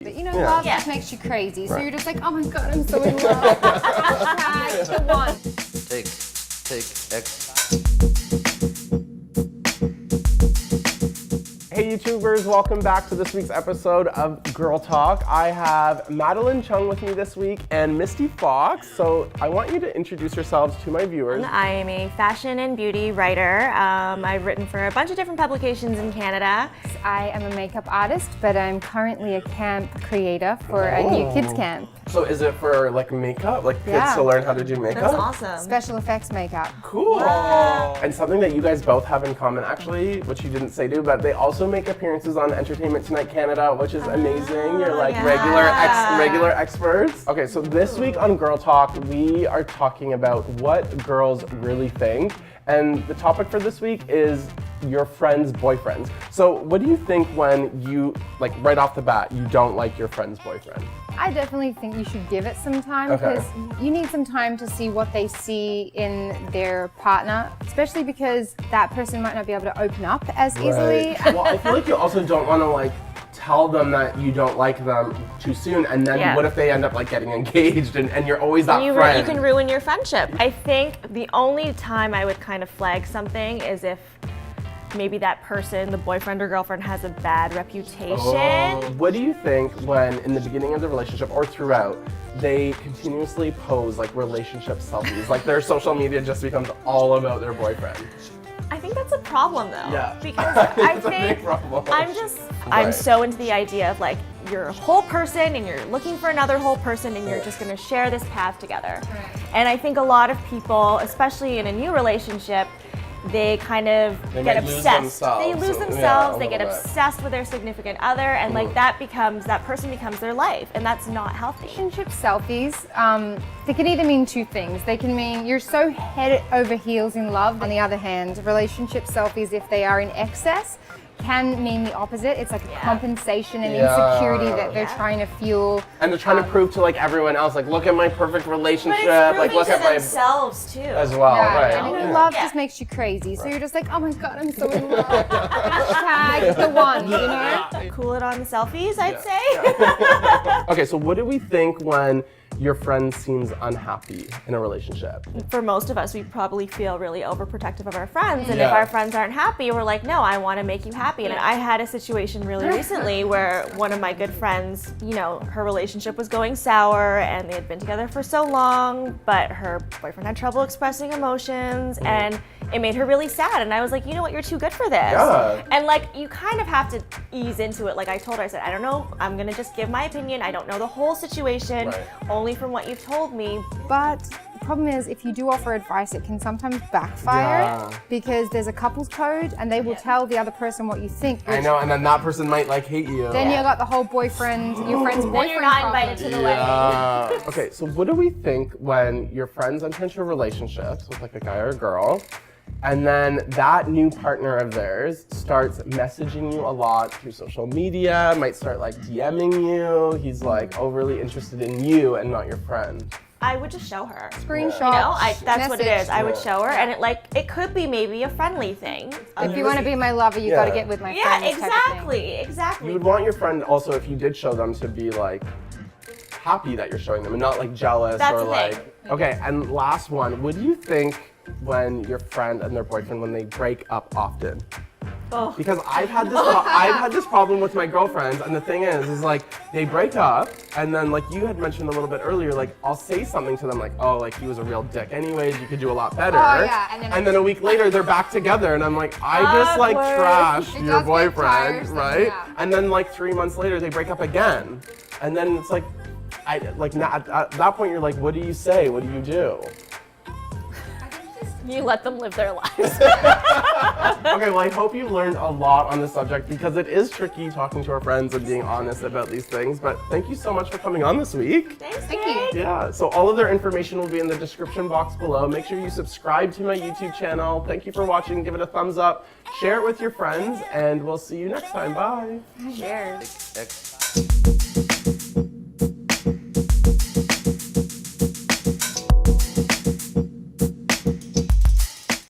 But you know, love just makes you crazy. So you're just like, oh my God, I'm so in love. Hashtag the one. Take X. Hey YouTubers, welcome back to this week's episode of Girl Talk. I have Madelyn Chung with me this week and Misty Fox. So I want you to introduce yourselves to my viewers. I am a fashion and beauty writer. I've written for a bunch of different publications in Canada. I am a makeup artist, but I'm currently a camp creator for a new kids camp. So is it for like makeup, like kids to learn how to do makeup? That's awesome. Special effects makeup. Cool. Wow. And something that you guys both have in common, actually, which you didn't say too, but they also make appearances on Entertainment Tonight Canada, which is amazing. You're like regular experts. Okay, so this week on Girl Talk, we are talking about what girls really think. And the topic for this week is your friends' boyfriends. So what do you think when you, like right off the bat, you don't like your friend's boyfriend? I definitely think you should give it some time because you need some time to see what they see in their partner, especially because that person might not be able to open up as easily. Well, I feel like you also don't want to like tell them that you don't like them too soon, and then what if they end up like getting engaged and you're always that friend? You can ruin your friendship. I think the only time I would kind of flag something is if maybe that person, the boyfriend or girlfriend, has a bad reputation. What do you think when, in the beginning of the relationship or throughout, they continuously pose like relationship selfies? Like their social media just becomes all about their boyfriend. I think that's a problem though. Yeah. Because I It's a big think problem. I'm so into the idea of like you're a whole person and you're looking for another whole person and you're just gonna share this path together. And I think a lot of people, especially in a new relationship, they kind of get obsessed. They lose themselves, they get obsessed with their significant other, and like that person becomes their life, and that's not healthy. Relationship selfies, they can either mean two things. They can mean you're so head over heels in love. On the other hand, relationship selfies, if they are in excess, can mean the opposite. It's like a compensation and insecurity that they're trying to fuel. And they're trying to prove to like everyone else, like look at my perfect relationship, like look at themselves too. As well, right? And love just makes you crazy. So you're just like, oh my God, I'm so in love. Hashtag the one, you know? Cool it on the selfies, I'd say. Okay, so what do we think when your friend seems unhappy in a relationship? For most of us, we probably feel really overprotective of our friends, and if our friends aren't happy, we're like, no, I want to make you happy. And I had a situation really recently where one of my good friends, you know, her relationship was going sour and they had been together for so long, but her boyfriend had trouble expressing emotions and it made her really sad. And I was like, you know what, you're too good for this. And like, you kind of have to ease into it. Like I told her, I said, I don't know, I'm gonna just give my opinion. I don't know the whole situation, only from what you've told me. But the problem is, if you do offer advice, it can sometimes backfire because there's a couples code and they will tell the other person what you think. I know, and then that person might like hate you. Then you got the whole boyfriend, your friend's boyfriend. Then you're not invited to the wedding. Okay, so what do we think when your friends enter into relationships with like a guy or a girl, and then that new partner of theirs starts messaging you a lot through social media, might start like DMing you, he's like overly interested in you and not your friend? I would just show her. Screenshot. You know, that's what it is. I would show her, and it could be maybe a friendly thing. If you want to be my lover, you got to get with my friend. Yeah, exactly. You would want your friend also, if you did show them, to be like happy that you're showing them and not like jealous or like. Okay, and last one, what do you think when your friend and their boyfriend, when they break up often? Because I've had this problem with my girlfriends, and the thing is like they break up, and then like you had mentioned a little bit earlier, like I'll say something to them like, oh, like he was a real dick anyways, you could do a lot better. And then a week later they're back together, and I'm like, I just like trashed your boyfriend, right? And then like 3 months later they break up again, and then it's like, at that point you're like, what do you say? What do you do? You let them live their lives. Okay, well I hope you learned a lot on this subject because it is tricky talking to our friends and being honest about these things, but thank you so much for coming on this week. Thanks, Thank you. Yeah, so all of their information will be in the description box below. Make sure you subscribe to my YouTube channel. Thank you for watching. Give it a thumbs up. Share it with your friends, and we'll see you next time. Bye. Cheers. X.